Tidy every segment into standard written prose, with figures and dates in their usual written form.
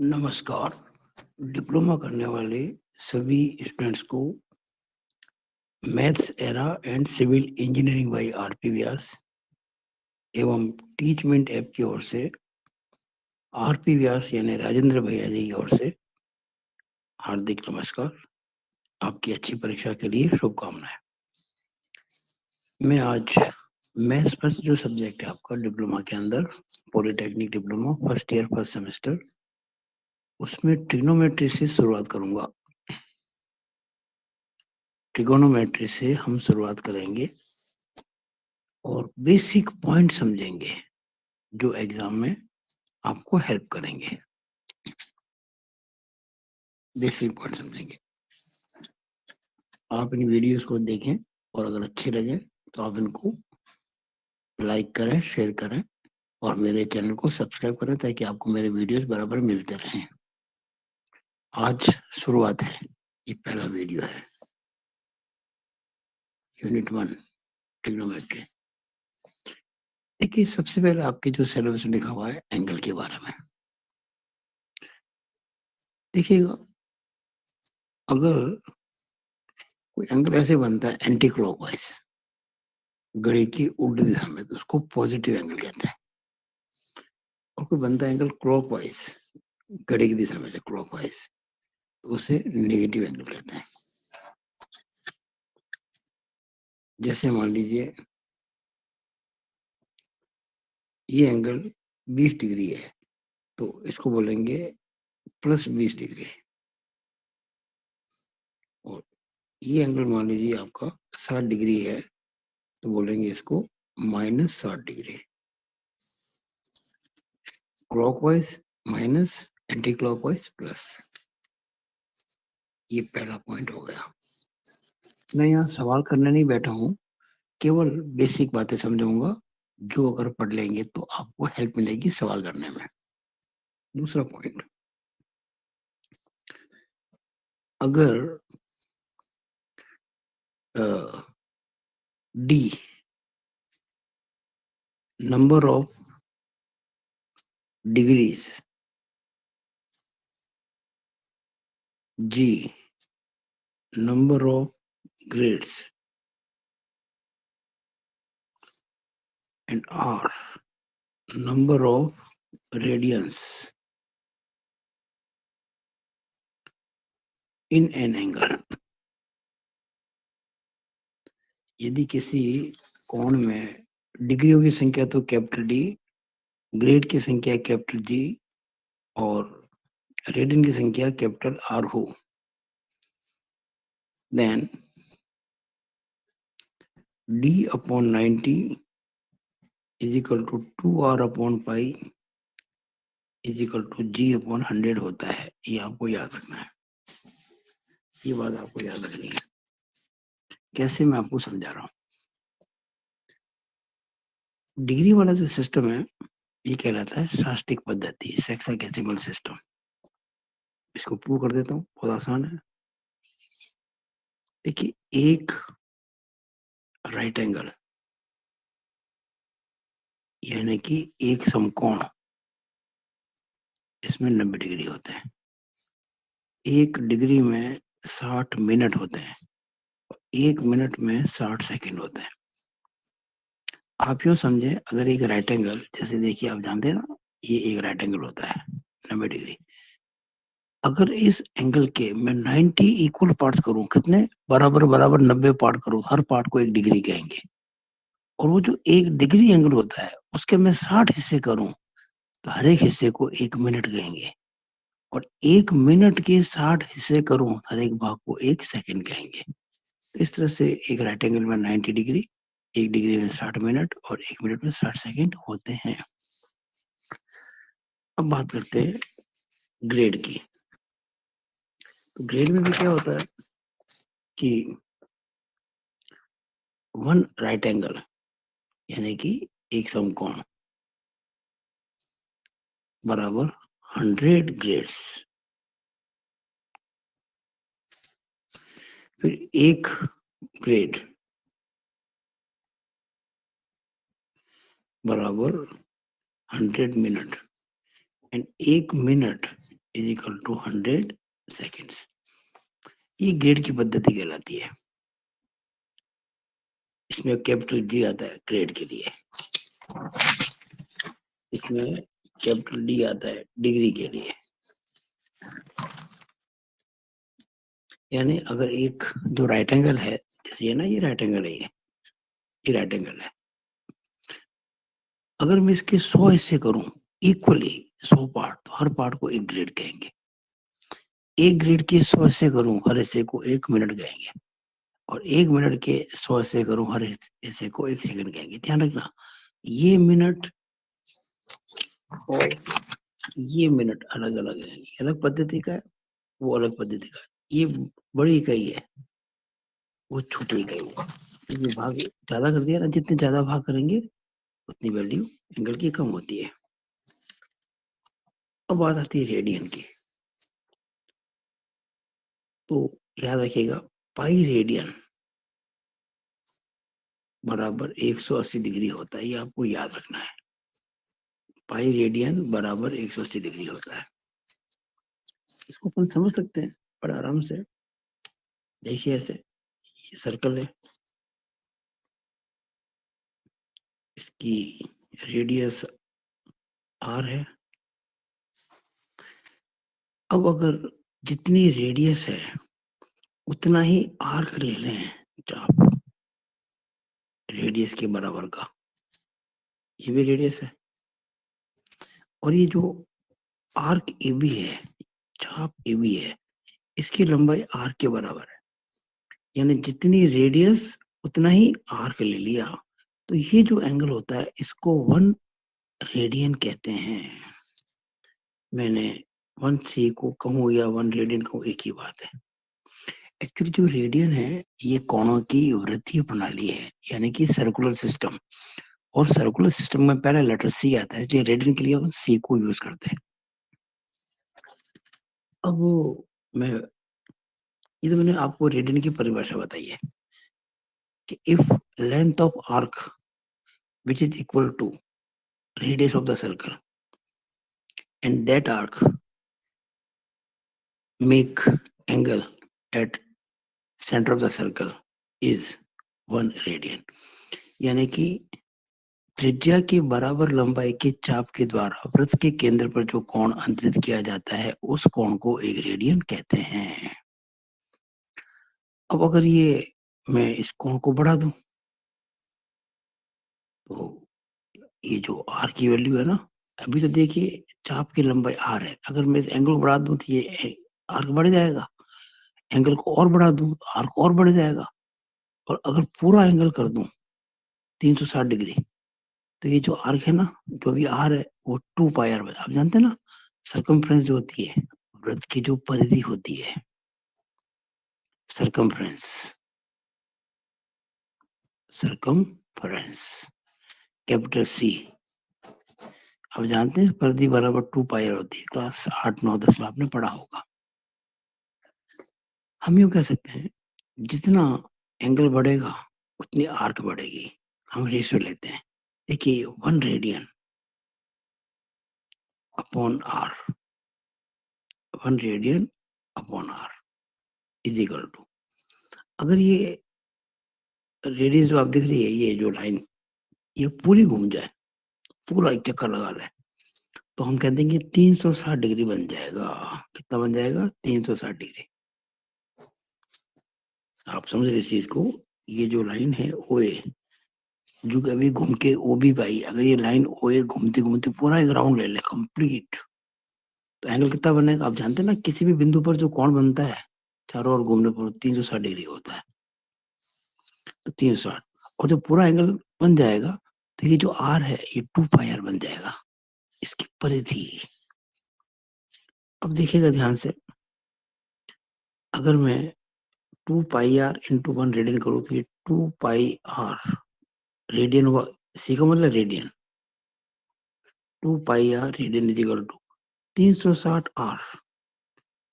नमस्कार। डिप्लोमा करने वाले सभी स्टूडेंट्स को Maths Era and civil engineering by RP Vyas एवं टीचमेंट ऐप की ओर से आरपी व्यास यानी राजेंद्र भैया जी की ओर से हार्दिक नमस्कार। आपकी अच्छी परीक्षा के लिए शुभकामनाएं। मैं आज मैथ्स फर्स्ट जो सब्जेक्ट है आपका डिप्लोमा के अंदर polytechnic diploma first year first semester, उसमें ट्रिग्नोमेट्री से शुरुआत करूंगा। ट्रिगोनोमेट्री से हम शुरुआत करेंगे और बेसिक पॉइंट समझेंगे जो एग्जाम में आपको हेल्प करेंगे। बेसिक पॉइंट समझेंगे। आप इन वीडियोस को देखें और अगर अच्छे लगे तो आप इनको लाइक करें, शेयर करें और मेरे चैनल को सब्सक्राइब करें ताकि आपको मेरे वीडियोस बराबर मिलते रहें। आज शुरुआत है, ये पहला वीडियो है, यूनिट 1 ट्रिग्नोमेट्री। देखिए, सबसे पहले आपके जो सिलेबस में लिखा हुआ है एंगल के बारे में देखिएगा। अगर कोई एंगल ऐसे बनता है एंटी क्लॉकवाइज, घड़ी की उल्टी दिशा में, तो उसको पॉजिटिव एंगल कहते हैं। और कोई बनता है एंगल क्लॉकवाइज, घड़ी की दिशा में से क्लॉकवाइज, तो उसे नेगेटिव एंगल कहते हैं। जैसे मान लीजिए ये एंगल 20 डिग्री है तो इसको बोलेंगे प्लस 20 डिग्री, और ये एंगल मान लीजिए आपका 60 डिग्री है तो बोलेंगे इसको minus 60 degree. Clockwise minus, anti clockwise plus. ये पहला पॉइंट हो गया। मैं यहाँ सवाल करने नहीं बैठा हूँ, केवल बेसिक बातें समझाऊंगा जो अगर पढ़ लेंगे तो आपको हेल्प मिलेगी सवाल करने में। दूसरा पॉइंट, अगर D number of degrees, G number of grades, and R number of radians in an angle। यदि किसी कोण में डिग्रियों की संख्या तो कैपिटल डी, ग्रेड की संख्या कैपिटल जी और रेडियन की संख्या कैपिटल आर हो, then d upon 90 is equal to 2r upon pi is equal to g upon 100 होता है। ये आपको याद रखना है, ये बात आपको याद रखनी है। कैसे, मैं आपको समझा रहा हूँ। डिग्री वाला जो सिस्टम है ये कहलाता है शास्त्रिक पद्धति, सेक्साडेसिमल सिस्टम। इसको प्रूव कर देता हूँ, बहुत आसान है। देखिए, एक राइट एंगल यानी कि एक समकोण, इसमें 90 डिग्री होते हैं। एक डिग्री में 60 मिनट होते हैं, एक मिनट में 60 सेकंड होते हैं। आप यूं समझे, अगर एक राइट एंगल, जैसे देखिए आप जानते हैं ना, ये एक राइट एंगल होता है 90 डिग्री। अगर इस एंगल के मैं 90 इक्वल पार्ट्स करूं, कितने बराबर बराबर 90 पार्ट करूं, हर पार्ट को 1 डिग्री कहेंगे। और वो जो 1 डिग्री एंगल होता है उसके मैं 60 हिस्से करूं तो हर एक हिस्से को 1 मिनट कहेंगे। और 1 मिनट के 60 हिस्से करूं, हर एक भाग को 1 सेकंड कहेंगे। इस तरह से एक राइट एंगल में 90 डिग्री, 1 डिग्री में 60 मिनट और 1 मिनट में 60 सेकंड होते हैं। अब बात करते हैं ग्रेड की। तो ग्रेड में भी क्या होता है कि 1 राइट एंगल यानी कि एक समकोण बराबर 100 ग्रेड्स। फिर एक ग्रेड बराबर 100 minute, and 1 minute is equal to 100 seconds. ये ग्रेड की पद्धति कहलाती है। इसमें कैपिटल जी आता है ग्रेड के लिए, इसमें कैपिटल डी आता है डिग्री के लिए। यानी अगर एक जो राइट एंगल है, जैसे ये ना, ये राइट एंगल है, ये राइट एंगल है, अगर मैं इसके 100 हिस्से करूं इक्वली, 100 पार्ट, तो हर पार्ट को एक ग्रेड कहेंगे। एक ग्रेड के 100 हिस्से करूं, हर हिस्से को 1 मिनट कहेंगे। और 1 मिनट के 100 हिस्से करूं, हर हिस्से को 1 सेकंड कहेंगे। ध्यान रखना, ये मिनट और ये मिनट अलग अलग है। ये अलग पद्धति का है, वो अलग पद्धति का है। ये बड़ी इकाई है, वो छोटी इकाई है। क्योंकि भाग ज्यादा कर दिया ना, जितने ज्यादा भाग करेंगे उतनी वैल्यू एंगल की कम होती है। अब बात आती है रेडियन की। तो याद रखिएगा, पाई रेडियन बराबर 180 डिग्री होता है। ये आपको याद रखना है। पाई रेडियन बराबर 180 डिग्री होता है। इसको अपन समझ सकते हैं बड़ा आराम से। देखिए ऐसे, ये सर्कल है, इसकी रेडियस आर है। अब अगर जितनी रेडियस है उतना ही आर्क ले लें, चाप रेडियस के बराबर का, ये भी रेडियस है। और ये जो आर्क ए बी है, चाप ए बी है, इसकी लंबाई आर्क के बराबर है। यानी जितनी रेडियस उतना ही आर्क ले लिया। तो ये जो एंगल होता है इसको 1 रेडियन कहते हैं। मैंने 1 सी को कहूँ या 1 रेडियन कहूँ, एक ही बात है। एक्चुअली जो रेडियन है ये कोणों की वृत्तीय प्रणाली है, यानी कि सर्कुलर सिस्टम। और सर्कुलर सिस्टम में पहला लेटर सी आता है, इसलिए रेडियन के लिए हम सी को यूज करते हैं। अब मैं, ये तो मैंने आपको रेडियन की परिभाषा बताई है कि if length of arc which is equal to radius of the circle and that arc make angle at centre of the circle is 1 radian. यानी कि त्रिज्या के बराबर लंबाई के चाप के द्वारा वृत्त के केंद्र पर जो कोण अंतरित किया जाता है उस कोण को 1 रेडियन कहते हैं। अब अगर ये मैं इस कोण को बढ़ा दूं, तो ये जो आर की वैल्यू है ना, अभी तो देखिए चाप की लंबाई आर है, अगर मैं इस एंगल को बढ़ा दूं तो ये आर्क बढ़ जाएगा। एंगल को और बढ़ा दूं तो आर्क और बढ़ जाएगा। और अगर पूरा एंगल कर दूं 360 डिग्री, तो ये जो आर्क है ना, जो भी आर है वो 2 पाई आर। आप जानते हैं ना, सरकमफ्रेंस जो होती है, वृत्त की जो परिधि होती है, सरकमफ्रेंस, सरकमफ्रेंस कैपिटल सी। आप जानते हैं परिधि बराबर 2 पाई आर होती है। क्लास 8, 9, 10 में आपने पढ़ा होगा। हम यूं कह सकते हैं, जितना एंगल बढ़ेगा उतनी आर्क बढ़ेगी। हम रेशियो लेते हैं। देखिए 1 radian upon R, 1 radian upon R is equal to, अगर ये रेडियस जो आप दिख रही है, ये जो लाइन, ये पूरी घूम जाए, पूरा एक चक्कर लगा ले, तो हम कहते हैं कि 360 डिग्री बन जाएगा। कितना बन जाएगा? 360 डिग्री। आप समझ रहे इस चीज को? ये जो लाइन है ओए, जो कभी घूम के ओ भी पाई, अगर ये लाइन ओए घूमती घूमती पूरा एक राउंड ले ले कंप्लीट, तो एंगल कितना बनेगा? आप जानते हैं ना, किसी भी बिंदु पर जो कोण बनता है चारों ओर घूमने पर 360 डिग्री होता है। तो 360, और जब पूरा एंगल बन जाएगा तो ये जो आर है ये 2 पाई आर बन जाएगा, इसकी परिधि। अब देखिएगा ध्यान से, अगर मैं 2 पाई आर इंटू 1 रेडियन करूँ तो ये 2 पाई आर रेडियन हुआ। सी का मतलब radian. 2 pi R radian is equal to 360 R,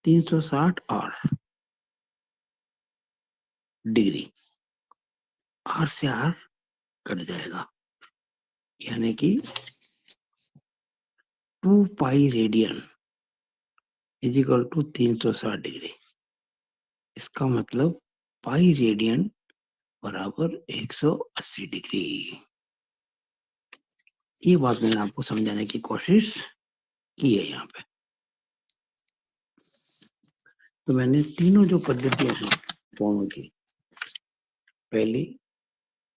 360 R degree. R से आर कट जाएगा, यानी कि 2 pi radian is equal to 360 degree. इसका मतलब पाई रेडियन बराबर 180 डिग्री। ये बात मैंने आपको समझाने की कोशिश की है यहाँ पे। तो मैंने तीनों जो पद्धतियां हैं दोनों की, पहली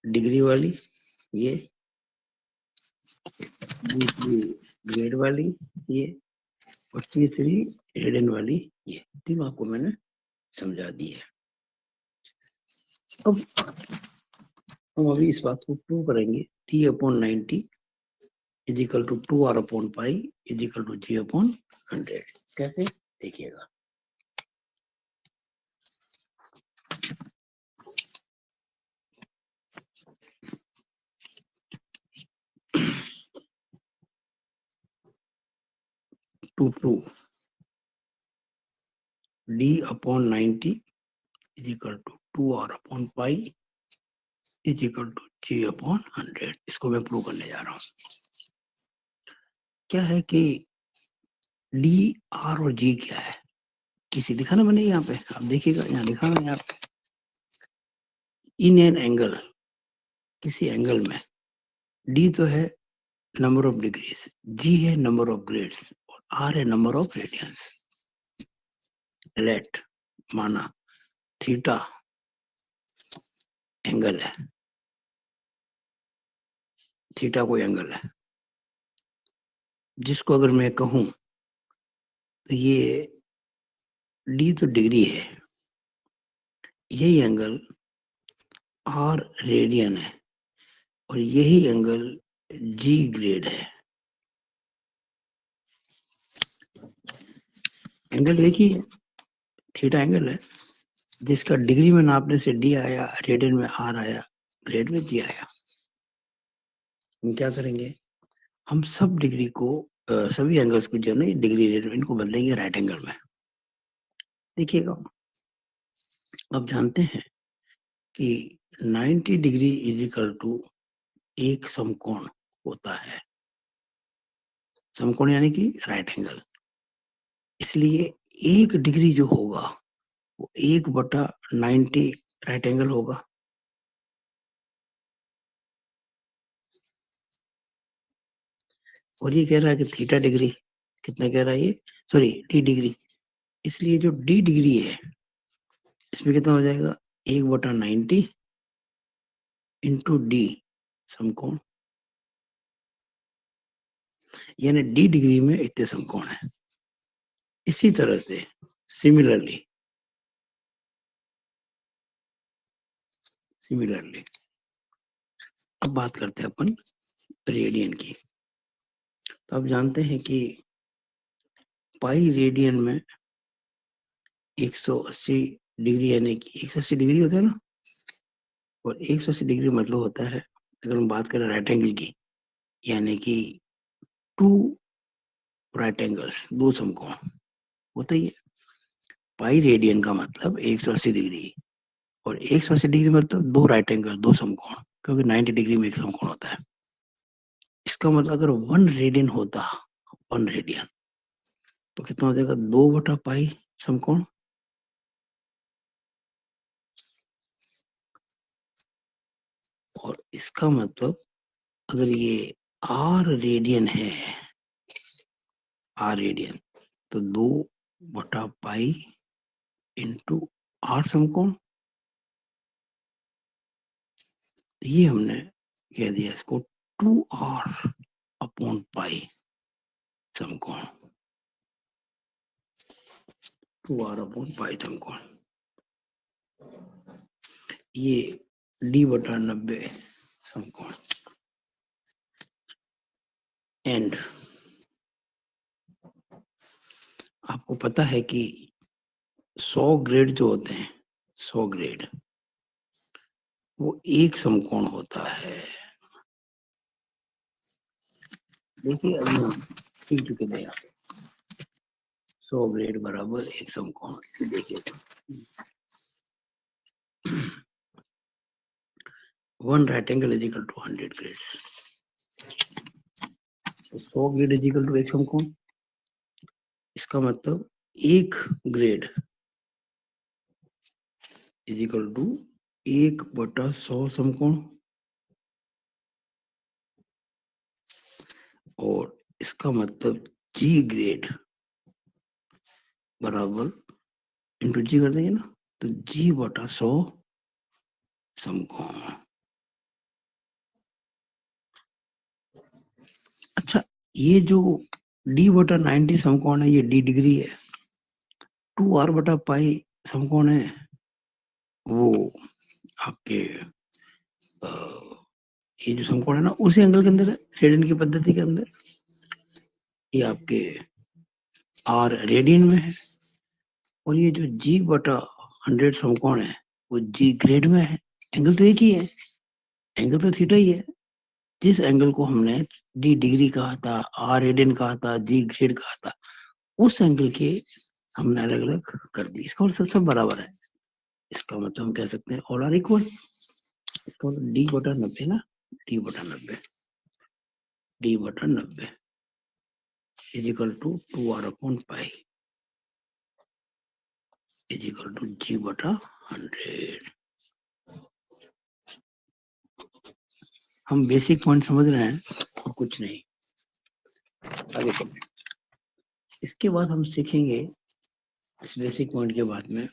डिग्री वाली ये, दूसरी ग्रेड वाली ये, और तीसरी रेडियन वाली ये, तीनों आपको मैंने समझा दी है। अब हम अभी इस बात को प्रूव करेंगे। t upon 90 is equal to 2r upon pi is equal to g upon 100। कैसे, देखिएगा। To d upon 90 is equal to 2r upon pi is equal to g upon 100। इसको मैं प्रूव करने जा रहा हूँ। क्या है कि d, r और g क्या है, किसी लिखा ना मैंने यहाँ पे, आप देखिएगा यहाँ लिखा ना, यहाँ इन एन एंगल, किसी एंगल में, d तो है नंबर ऑफ डिग्रीज, g है नंबर ऑफ ग्रेड्स, और r है नंबर ऑफ रेडियंस। लेट माना थीटा एंगल है, थीटा कोई एंगल है, जिसको अगर मैं कहूं तो ये d तो डिग्री है, यही एंगल r रेडियन है, और यही एंगल g ग्रेड है। एंगल एक ही है, थीटा एंगल है, जिसका डिग्री में नापने से d आया, रेडियन में r आया, ग्रेड में g आया। हम क्या करेंगे, हम सब डिग्री को सभी एंगल्स को जो है डिग्री रेडियन इनको बदलेंगे राइट एंगल में। देखिएगा, अब जानते हैं कि 90 डिग्री इज इक्वल टू एक समकोण होता है, समकोण यानी कि राइट एंगल। इसलिए एक डिग्री जो होगा वो 1/90 राइट एंगल होगा। और ये कह रहा है कि थीटा डिग्री कितना कह रहा है ये, सॉरी डी डिग्री, इसलिए जो डी डिग्री है इसमें कितना हो जाएगा, 1/90 इंटू डी समकोण, यानी डी डिग्री में इतने समकोण है। इसी तरह से सिमिलरली अब बात करते हैं अपन रेडियन की। तो आप जानते हैं कि पाई रेडियन में 180 डिग्री, यानी कि 180 डिग्री होता है ना, और 180 डिग्री मतलब होता है, अगर हम बात करें राइट एंगल की, यानी कि टू राइट एंगल्स, दो समकोण होता ही है। पाई रेडियन का मतलब 180 डिग्री, और 180 डिग्री मतलब दो राइट एंगल, दो समकोण, क्योंकि 90 डिग्री में एक समकोण होता है। इसका मतलब अगर 1 रेडियन होता, 1 रेडियन, तो कितना हो जाएगा, 2/पाई समकोण। और इसका मतलब अगर ये r रेडियन है, r रेडियन, तो 2/पाई इंटू r समकोण। ये हमने कह दिया इसको 2r अपॉन पाई समकोण, 2r अपॉन पाई समकोण। ये d/90 समकोण। एंड आपको पता है कि 100 ग्रेड जो होते हैं, 100 ग्रेड, वो एक समकोण होता है। देखिए अभी हम सीख चुके थे, 100 ग्रेड बराबर एक समकोण। देखिए 1 right angle is equal to 100 grade, 100 grade is equal to एक समकोण। इसका मतलब 1 ग्रेड इज इक्वल टू 1/100 समकोण, और इसका मतलब जी ग्रेड बराबर इंटू जी कर देंगे ना, तो G/100 समकोण। अच्छा, ये जो D/90 समकोण है, ये D डिग्री है। 2R/पाई समकोण है, वो आपके ये जो समकोण है ना, उसी एंगल के अंदर है, रेडियन की पद्धति के अंदर। ये आपके R रेडियन में है, और ये जो G/100 समकोण है, वो G ग्रेड में है। एंगल तो एक ही है, एंगल तो थीटा ही है। जिस एंगल को हमने D डिग्री कहा था, R रेडियन कहा था, G ग्रेड कहा था, उस एंगल के हमने अलग अलग कर दी। इसका मतलब सब बराबर है। इसका मतलब हम कह सकते हैं ऑल आर इक्वल। इसका मतलब D/90 ना, D/90 D/90 is equal to 2R/पाई इज इक्वल टू G/100। हम बेसिक पॉइंट समझ रहे हैं और कुछ नहीं। आगे चलिए, इसके बाद हम सीखेंगे, इस बेसिक पॉइंट के बाद में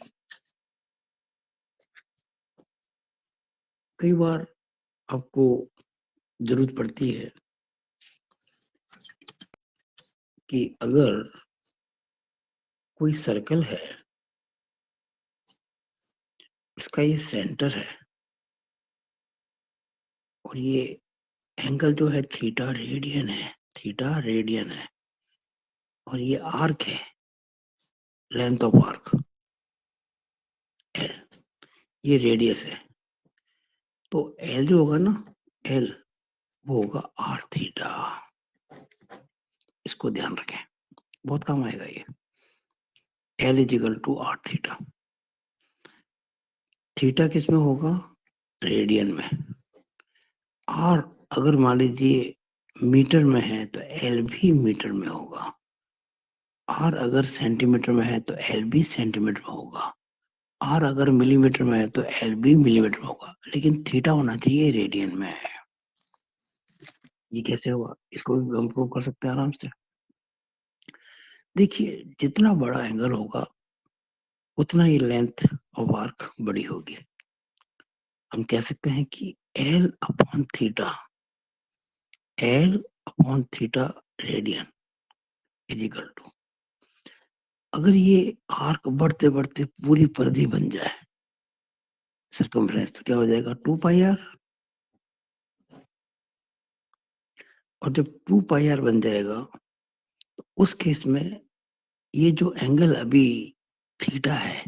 कई बार आपको जरूरत पड़ती है कि अगर कोई सर्कल है, उसका ये सेंटर है, और ये एंगल जो है थीटा रेडियन है, थीटा रेडियन है, और ये आर्क है, लेंथ ऑफ आर्क एल, ये रेडियस है। तो एल जो होगा ना, एल वो होगा आर थीटा। इसको ध्यान रखें, बहुत काम आएगा ये। L is equal to R theta. Theta किस में होगा? रेडियन में। आर अगर मान लीजिए मीटर में है तो एल भी मीटर में होगा। आर अगर सेंटीमीटर में है तो एल भी सेंटीमीटर में होगा। आर अगर मिलीमीटर में है तो एल भी मिलीमीटर में होगा, लेकिन थीटा होना चाहिए रेडियन में। ये कैसे होगा? इसको भी हम प्रूव कर सकते हैं आराम से। देखिए, जितना बड़ा एंगल होगा उतना ही लेंथ ऑफ आर्क बड़ी होगी। हम कह सकते हैं कि L upon theta, L upon theta radian is equal to, अगर ये आर्क बढ़ते बढ़ते पूरी परिधि बन जाए सर्कमफ्रेंस, तो क्या हो जाएगा? 2πr। और जब 2πr बन जाएगा तो उस केस में ये जो एंगल अभी थीटा है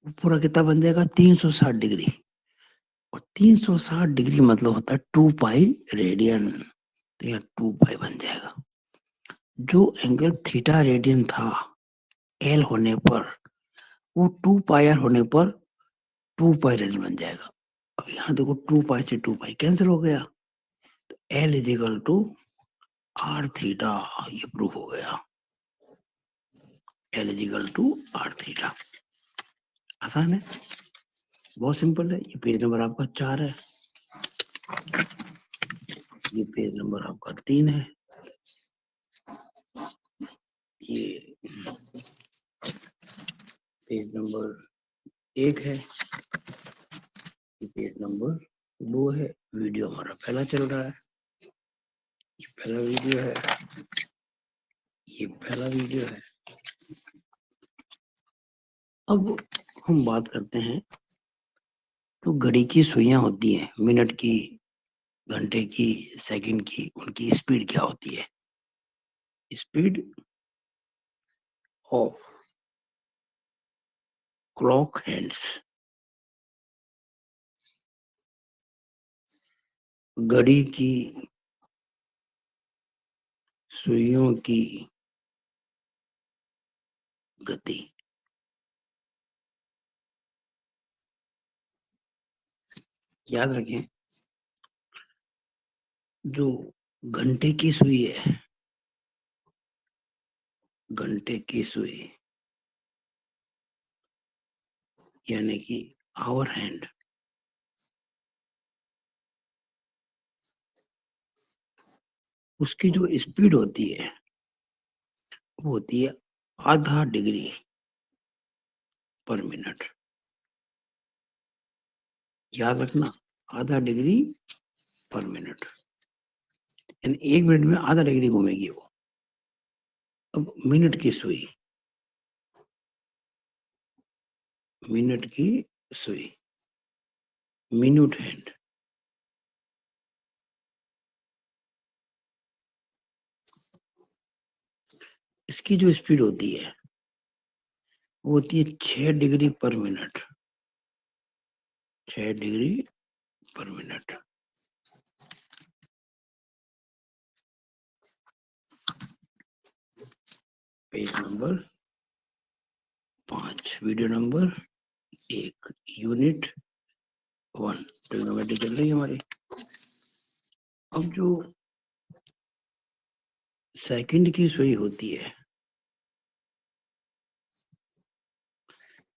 वो पूरा कितना बन जाएगा? 360 डिग्री। और 360 डिग्री मतलब होता है 2π रेडियन। तो यहाँ 2π बन जाएगा। जो एंगल थीटा रेडियन था एल होने पर, वो 2πr होने पर 2π रेडियन बन जाएगा। अब यहाँ देखो 2π से 2π कैंसिल हो गया, तो L is equal to R theta. ये प्रूफ हो गया, L is equal to R theta. आसान है, बहुत सिंपल है। ये पेज नंबर आपका 4 है, ये पेज नंबर आपका 3 है, ये पेज नंबर 1 है, ये पेज नंबर 2 है। वीडियो हमारा पहला चल रहा है, ये पहला वीडियो है, ये पहला वीडियो है। अब हम बात करते हैं, तो घड़ी की सुइयां होती हैं, मिनट की, घंटे की, सेकंड की, उनकी स्पीड क्या होती है? स्पीड ऑफ क्लॉक हैंड्स, घड़ी की सुइयों की गति। याद रखें, जो घंटे की सुई है, घंटे की सुई यानी कि आवर हैंड, उसकी जो स्पीड होती है वो होती है आधा डिग्री पर मिनट। याद रखना, आधा डिग्री पर मिनट, यानी 1 मिनट में आधा डिग्री घूमेगी वो। अब मिनट की सुई, मिनट की सुई, मिनट हैंड, इसकी जो स्पीड होती है वो होती है 6 डिग्री पर मिनट, 6 डिग्री पर minute. Page number 5, video number 1, unit 1, trigonometry चल रही है हमारी। अब जो सेकंड की सुई होती है,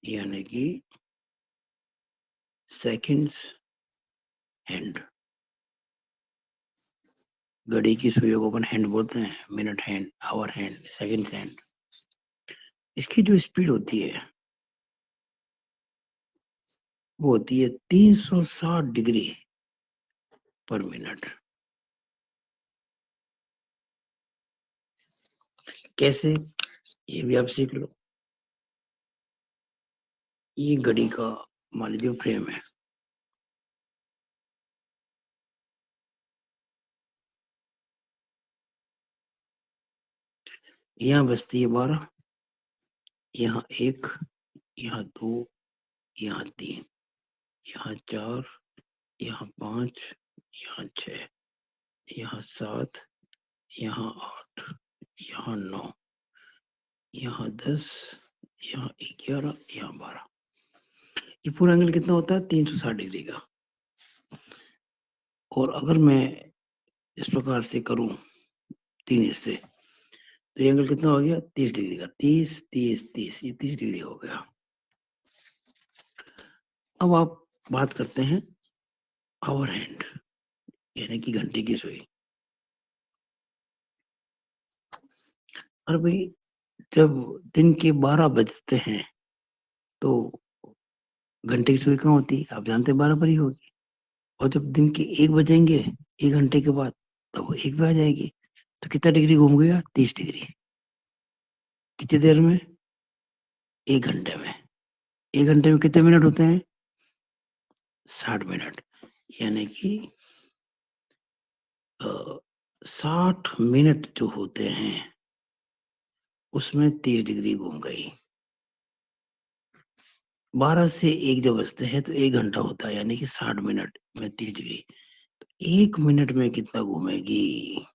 यानी कि सेकंड्स हैंड, घड़ी की सुइयों को अपन हैंड बोलते हैं, minute hand, hour hand, second hand. इसकी जो स्पीड होती है वो होती है 360 डिग्री पर मिनट। कैसे, ये भी आप सीख लो। ये घड़ी का मान लीजिए फ्रेम है, यहाँ बजती है 12, यहाँ 1, यहाँ 2, यहाँ 3, यहाँ 4, यहाँ 5, यहाँ 6, यहाँ 7, यहाँ 8, यहाँ 9, यहाँ 10, यहाँ 11, यहाँ 12। ये पूरा एंगल कितना होता है? 360 डिग्री का। और अगर मैं इस प्रकार से करूं 3 हिस्से, तो ये एंगल कितना हो गया? 30 डिग्री का। 30, 30, 30, ये 30 डिग्री हो गया। अब आप बात करते हैं आवर हैंड, यानी कि घंटे की सुई। और भाई जब दिन के 12 बजते हैं तो घंटे की सुई कहाँ होती है? आप जानते हैं 12 पर ही होगी। और जब दिन के 1 बजेंगे, 1 घंटे के बाद, तो वो 1 पे आ जाएगी। तो कितना डिग्री घूम गया? 30 डिग्री। कितनी देर में? 1 घंटे में। 1 घंटे में कितने मिनट होते हैं? 60 मिनट। यानी कि 60 मिनट जो होते हैं उसमें 30 डिग्री घूम गई। 12 से 1 जब बजते हैं तो 1 घंटा होता है, यानी कि 60 मिनट में 30 डिग्री। 1 मिनट में कितना घूमेगी?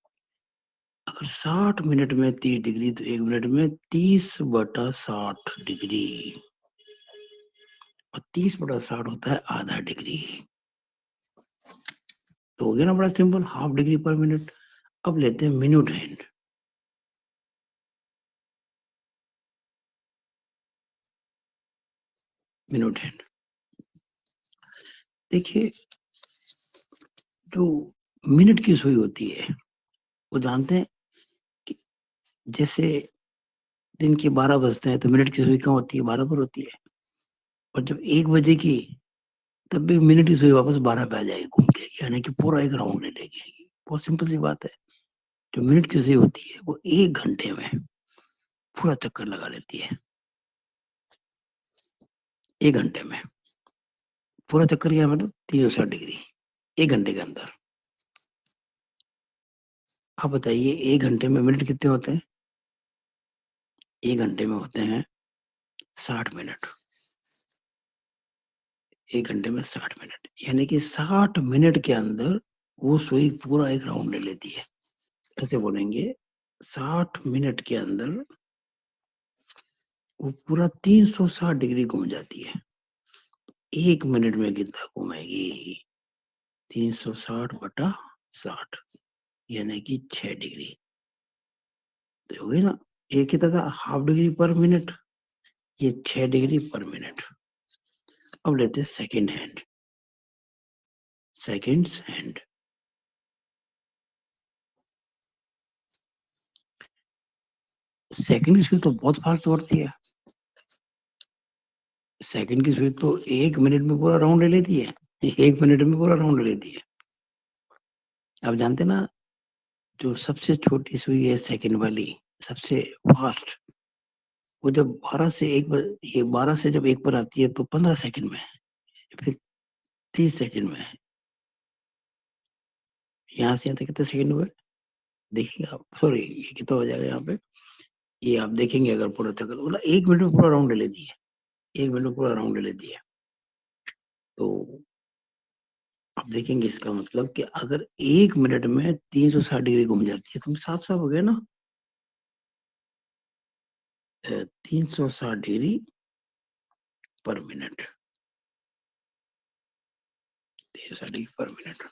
अगर 60 मिनट में 30 डिग्री, तो 1 मिनट में 30/60 डिग्री। और 30/60 होता है आधा डिग्री। तो हो गया ना बड़ा सिंपल, हाफ डिग्री पर मिनट। अब लेते हैं मिनट हैंड। मिनट हैंड, देखिए जो मिनट की सुई होती है वो जानते हैं कि जैसे दिन के 12 बजते हैं तो मिनट की सुई कहाँ होती है? 12 पर होती है। और जब 1 बजेगी तब भी मिनट की सुई वापस 12 पे आ जाएगी घूम के, यानी कि पूरा एक राउंड ले लेगी। बहुत सिंपल सी बात है। जो मिनट की सुई होती है वो 1 घंटे में पूरा चक्कर लगा लेती है। 1 घंटे में पूरा चक्कर क्या मतलब? 360 डिग्री 1 घंटे के अंदर। आप बताइए 1 घंटे में मिनट कितने होते हैं? 1 घंटे में होते हैं 60 मिनट। 1 घंटे में 60 मिनट, यानी कि 60 मिनट के अंदर वो सुई पूरा एक राउंड ले लेती है। कैसे बोलेंगे? 60 मिनट के अंदर वो पूरा 360 डिग्री घूम जाती है। 1 मिनट में कितना घूमेगी? 360/60, यानी कि 6 डिग्री। तो हो गई ना। एक कितना था? हाफ डिग्री पर मिनट। ये 6 डिग्री पर मिनट। अब लेते हैं second hand. Second hand second की स्पीड तो बहुत फास्ट दौड़ती है। सेकंड की स्पीड तो 1 मिनट में पूरा राउंड ले लेती है। 1 मिनट में पूरा राउंड ले लेती है। आप जानते ना, जो सबसे छोटी सुई है सेकंड वाली, सबसे फास्ट, वो जब 12 से 1 पर, ये 12 से जब 1 पर आती है तो 15 सेकंड में है, फिर 30 सेकंड में है। यहाँ से यहाँ तक कितने सेकंड हुए देखिए आप, सॉरी ये कितना हो जाएगा यहाँ पे, ये आप देखेंगे अगर पूरा चक्कर, मतलब 1 मिनट में पूरा राउंड ले लेती है। 1 मिनट में पूरा राउंड ले लेती है। तो आप देखेंगे इसका मतलब कि अगर 1 मिनट में 360 डिग्री घूम जाती है तो साफ साफ हो गया ना, 360 डिग्री पर मिनट, 360 डिग्री पर मिनट।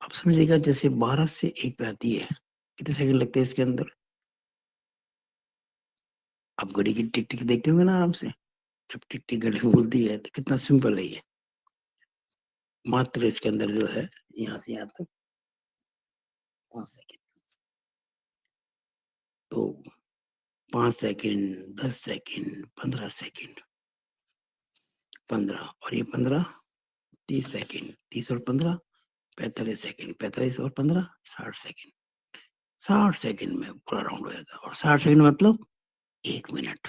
आप समझिएगा जैसे 12 से 1 पे आती है, कितने सेकंड लगते हैं इसके अंदर। आप घड़ी की टिक टिक देखते होंगे ना आराम से, जब टिक टिक घड़ी बोलती है तो कितना सिंपल है ये। मात्र इसके अंदर जो है यहाँ से यहाँ तक 5 सेकंड, तो 5 सेकंड, 10 सेकंड, 15 सेकंड, 15 और ये 15, 30 सेकंड, 30 और 15, 45 सेकंड, 45 और 15, 60 सेकंड। 60 सेकंड में पूरा राउंड हो जाता है। और 60 सेकंड मतलब 1 मिनट।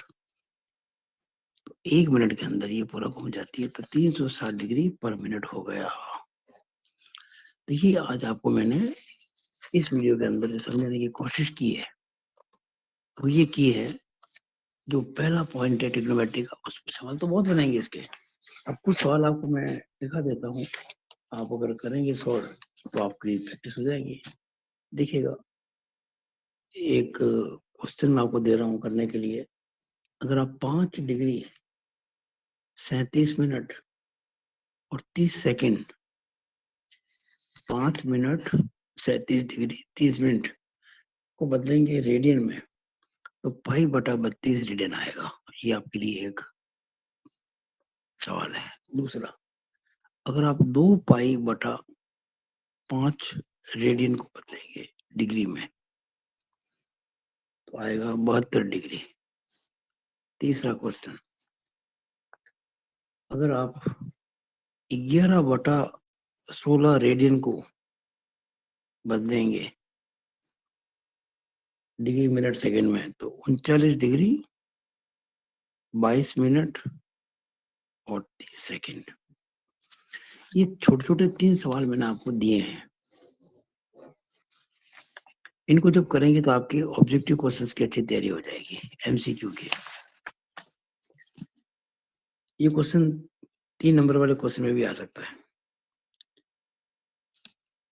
1 मिनट के अंदर ये पूरा घूम जाती है, तो 360 डिग्री पर मिनट हो गया। देखिए आज आपको मैंने इस वीडियो के अंदर जो समझाने की कोशिश की है, वो ये की है, जो पहला पॉइंट है ट्रिग्नोमेट्री का, उस सवाल तो बहुत बनाएंगे इसके। अब कुछ सवाल आपको मैं दिखा देता हूँ, आप अगर करेंगे सॉल्व तो आपकी प्रैक्टिस हो जाएगी। देखिएगा, एक क्वेश्चन मैं आपको दे रहा हूँ करने के लिए। अगर आप 5 डिग्री 37 मिनट और 30 सेकंड, 5 मिनट 37 डिग्री 30 मिनट को बदलेंगे रेडियन में, तो पाई बटा 32 रेडियन आएगा। ये आपके लिए एक सवाल है। दूसरा, अगर आप 2 पाई बटा 5 रेडियन को बदलेंगे डिग्री में, तो आएगा 72 डिग्री। तीसरा क्वेश्चन, अगर आप 11 बटा 16 रेडियन को बदलेंगे डिग्री मिनट सेकंड में, तो 39 डिग्री 22 मिनट और 30 सेकंड। ये छोटे छोटे 3 सवाल मैंने आपको दिए हैं। इनको जब करेंगे तो आपके ऑब्जेक्टिव क्वेश्चंस की अच्छी तैयारी हो जाएगी, एमसीक्यू की। ये क्वेश्चन 3 नंबर वाले क्वेश्चन में भी आ सकता है।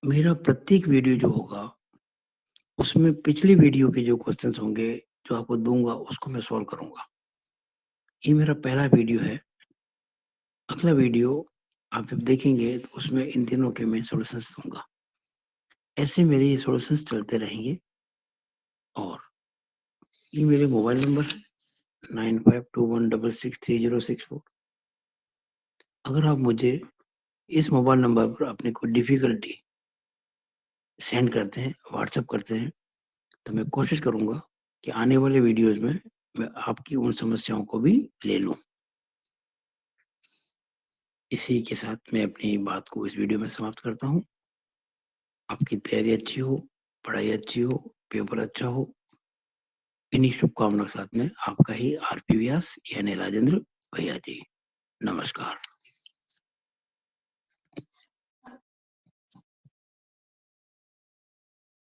मेरा प्रत्येक वीडियो जो होगा उसमें पिछली वीडियो के जो क्वेश्चंस होंगे जो आपको दूंगा उसको मैं सॉल्व करूंगा। ये मेरा पहला वीडियो है। अगला वीडियो आप जब देखेंगे तो उसमें इन तीनों के मैं सॉल्यूशंस दूंगा। ऐसे मेरे ये सॉल्यूशंस चलते रहेंगे। और ये मेरे मोबाइल नंबर है 9521663064। अगर आप मुझे इस मोबाइल नंबर पर अपनी कोई डिफिकल्टी सेंड करते हैं, व्हाट्सएप करते हैं, तो मैं कोशिश करूंगा कि आने वाले वीडियोस में मैं आपकी उन समस्याओं को भी ले लूं। इसी के साथ मैं अपनी बात को इस वीडियो में समाप्त करता हूं। आपकी तैयारी अच्छी हो, पढ़ाई अच्छी हो, पेपर अच्छा हो। इन्हीं शुभकामनाओं के साथ में आपका ही आरपी व्यास यानी राजेंद्र भैया जी। नमस्कार।